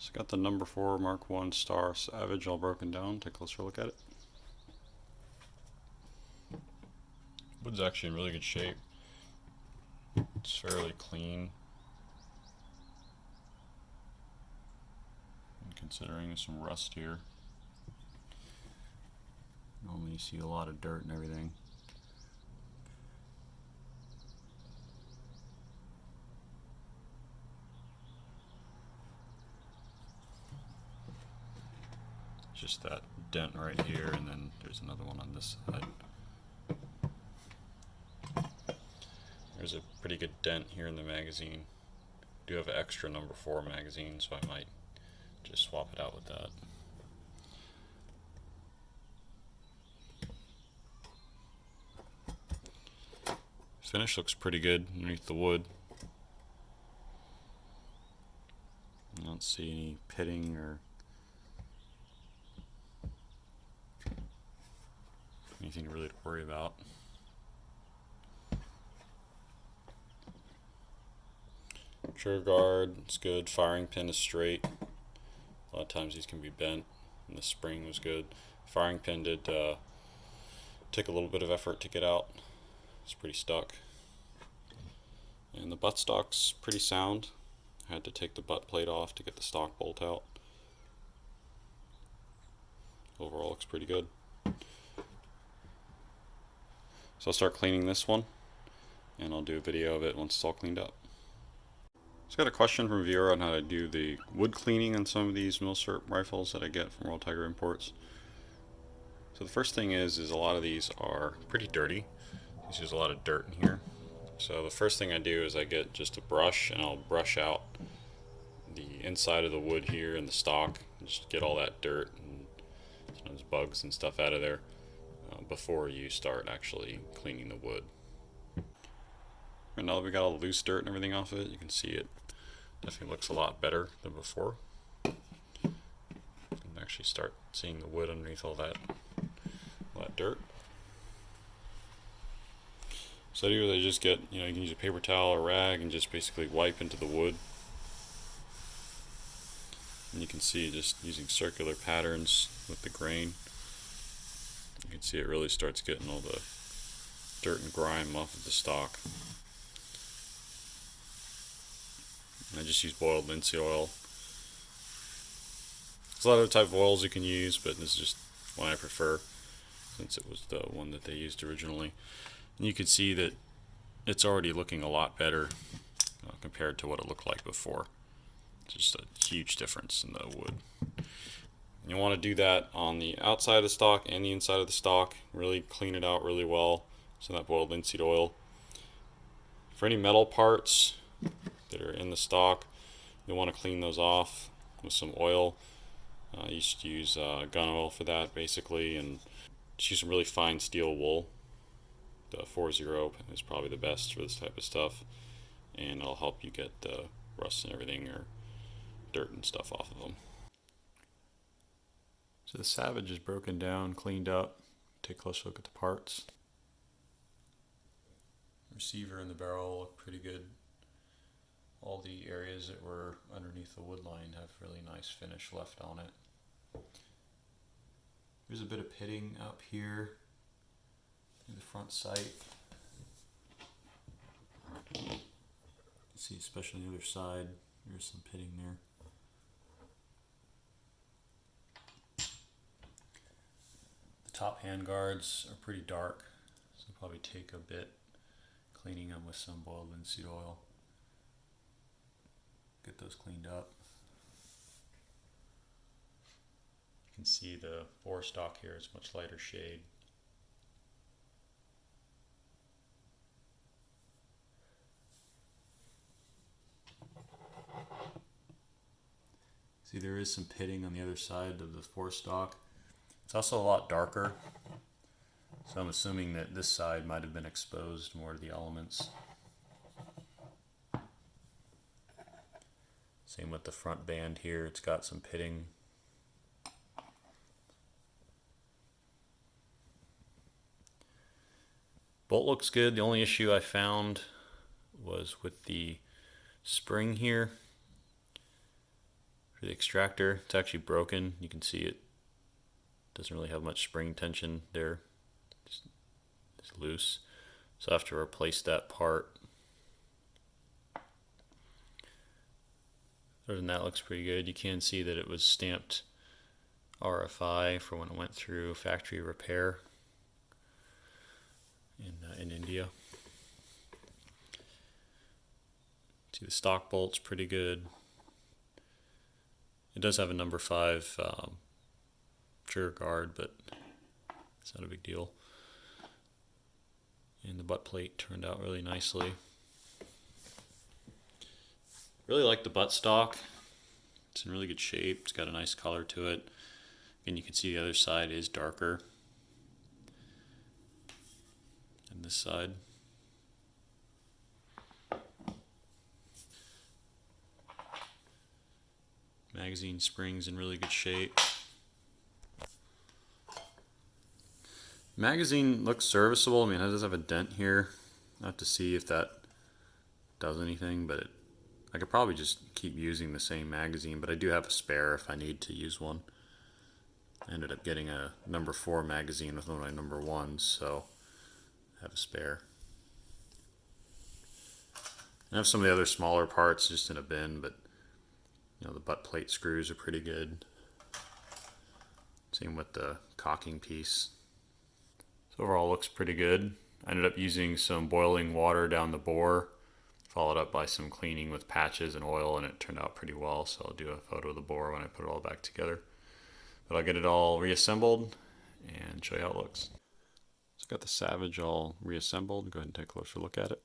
So got the number 4 Mark 1 Star Savage all broken down. Take a closer look at it. Wood's actually in really good shape. It's fairly clean, and considering some rust here. Normally you see a lot of dirt and everything. Just that dent right here, and then there's another one on this side. There's a pretty good dent here in the magazine. I do have an extra number 4 magazine, so I might just swap it out with that. Finish looks pretty good underneath the wood. I don't see any pitting or anything really to worry about. Trigger guard, it's good. Firing pin is straight. A lot of times these can be bent, and the spring was good. Firing pin did take a little bit of effort to get out. It's pretty stuck. And the buttstock's pretty sound. I had to take the butt plate off to get the stock bolt out. Overall looks pretty good. So I'll start cleaning this one, and I'll do a video of it once it's all cleaned up. Just got a question from a viewer on how to do the wood cleaning on some of these Milsurp rifles that I get from Royal Tiger Imports. So the first thing is a lot of these are pretty dirty. There's a lot of dirt in here. So the first thing I do is I get just a brush, and I'll brush out the inside of the wood here and the stock, and just get all that dirt and sometimes bugs and stuff out of there before you start actually cleaning the wood. And now that we got all the loose dirt and everything off of it, you can see it definitely looks a lot better than before. You can actually start seeing the wood underneath all that dirt. So I do is I just get, you can use a paper towel or rag and just basically wipe into the wood. And you can see just using circular patterns with the grain, you can see it really starts getting all the dirt and grime off of the stock. And I just use boiled linseed oil. There's a lot of other type of oils you can use, but this is just one I prefer since it was the one that they used originally. And you can see that it's already looking a lot better compared to what it looked like before. It's just a huge difference in the wood. And you want to do that on the outside of the stock and the inside of the stock. Really clean it out really well. So that boiled linseed oil. For any metal parts that are in the stock, you'll want to clean those off with some oil. You should use gun oil for that basically, and just use some really fine steel wool. The 40 is probably the best for this type of stuff, and it'll help you get the rust and everything or dirt and stuff off of them. So the Savage is broken down, cleaned up. Take a closer look at the parts. Receiver and the barrel look pretty good. All the areas that were underneath the wood line have really nice finish left on it. There's a bit of pitting up here in the front sight. You can see, especially on the other side, there's some pitting there. The top hand guards are pretty dark, so it'll probably take a bit cleaning them with some boiled linseed oil. Get those cleaned up. You can see the bore stock here is much lighter shade. See, there is some pitting on the other side of the forestock. It's also a lot darker, so I'm assuming that this side might have been exposed more to the elements. Same with the front band here, it's got some pitting. Bolt looks good. The only issue I found was with the spring here. For the extractor, it's actually broken. You can see it doesn't really have much spring tension there. It's loose. So I have to replace that part. Other than that, looks pretty good. You can see that it was stamped RFI for when it went through factory repair in India. See, the stock bolt's pretty good. It does have a number 5 trigger guard, but it's not a big deal. And the butt plate turned out really nicely. Really like the butt stock. It's in really good shape. It's got a nice color to it. And you can see the other side is darker than this side. Magazine springs in really good shape. Magazine looks serviceable. I mean, it does have a dent here. I have to see if that does anything, but I could probably just keep using the same magazine, but I do have a spare if I need to use one. I ended up getting a number 4 magazine with one of my number 1s, so I have a spare. I have some of the other smaller parts just in a bin, but you know, the butt plate screws are pretty good. Same with the cocking piece. So overall looks pretty good. I ended up using some boiling water down the bore, followed up by some cleaning with patches and oil, and it turned out pretty well. So I'll do a photo of the bore when I put it all back together. But I'll get it all reassembled and show you how it looks. So I've got the Savage all reassembled. Go ahead and take a closer look at it.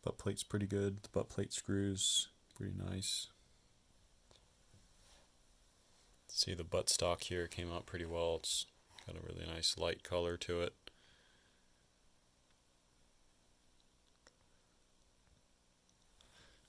Butt plate's pretty good. The butt plate screws, pretty nice. See, the butt stock here came out pretty well. It's got a really nice light color to it.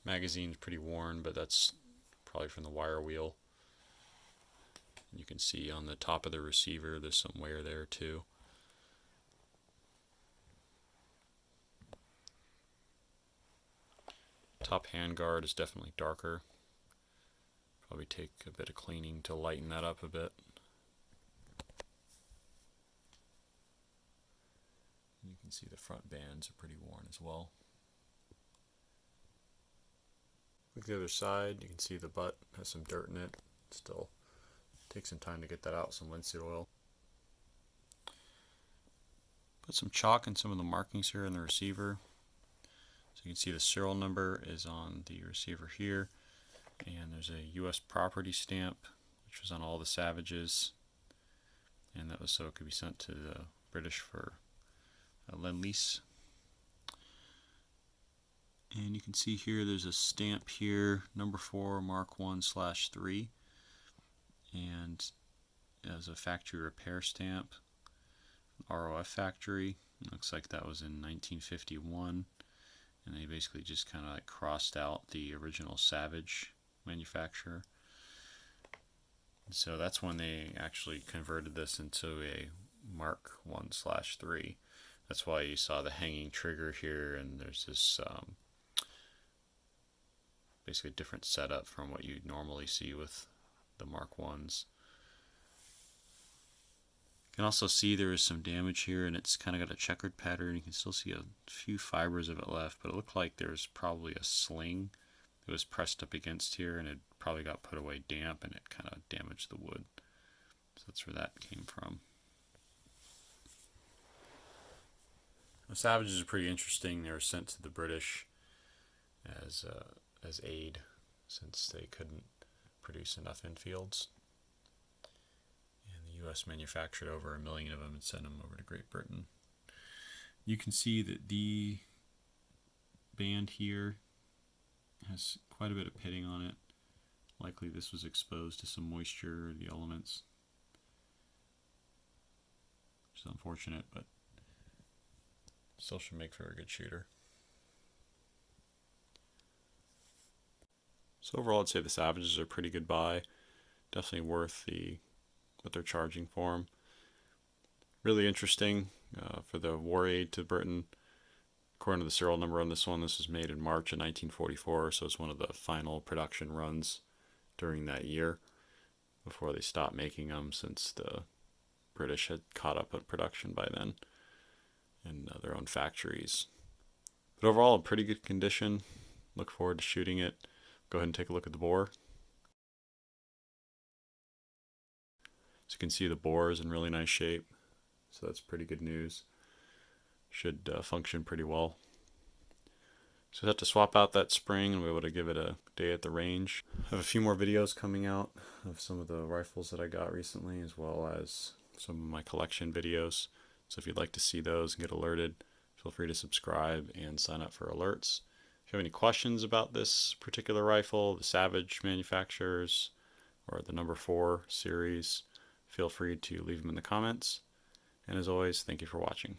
Magazine's pretty worn, but that's probably from the wire wheel. You can see on the top of the receiver there's some wear there too. Top handguard is definitely darker. Probably take a bit of cleaning to lighten that up a bit. You can see the front bands are pretty worn as well. Look at the other side, you can see the butt has some dirt in it. Still takes some time to get that out, some linseed oil. Put some chalk in some of the markings here in the receiver. So you can see the serial number is on the receiver here, and there's a US property stamp which was on all the Savages, and that was so it could be sent to the British for a Lend-Lease. And you can see here there's a stamp here, number 4 Mark 1/3, and as a factory repair stamp, ROF factory. Looks like that was in 1951, and they basically just kind of like crossed out the original Savage manufacturer. So that's when they actually converted this into a Mark 1/3. That's why you saw the hanging trigger here, and there's this basically a different setup from what you'd normally see with the Mark 1s. You can also see there is some damage here, and it's kind of got a checkered pattern. You can still see a few fibers of it left, but it looked like there's probably a sling that was pressed up against here, and it probably got put away damp, and it kind of damaged the wood. So that's where that came from. The Savages are pretty interesting. They were sent to the British as aid, since they couldn't produce enough Enfields. And the US manufactured over 1 million of them and sent them over to Great Britain. You can see that the band here has quite a bit of pitting on it. Likely this was exposed to some moisture or the elements, which is unfortunate, but still should make for a good shooter. So overall, I'd say the Savages are a pretty good buy. Definitely worth what they're charging for them. Really interesting for the war aid to Britain. According to the serial number on this one, this was made in March of 1944, so it's one of the final production runs during that year before they stopped making them, since the British had caught up on production by then in their own factories. But overall, in pretty good condition. Look forward to shooting it. Go ahead and take a look at the bore. So you can see the bore is in really nice shape, so that's pretty good news. Should function pretty well. So I have to swap out that spring and be able to give it a day at the range. I have a few more videos coming out of some of the rifles that I got recently, as well as some of my collection videos. So if you'd like to see those and get alerted, feel free to subscribe and sign up for alerts. If you have any questions about this particular rifle, the Savage manufacturers, or the number 4 series, feel free to leave them in the comments. And as always, thank you for watching.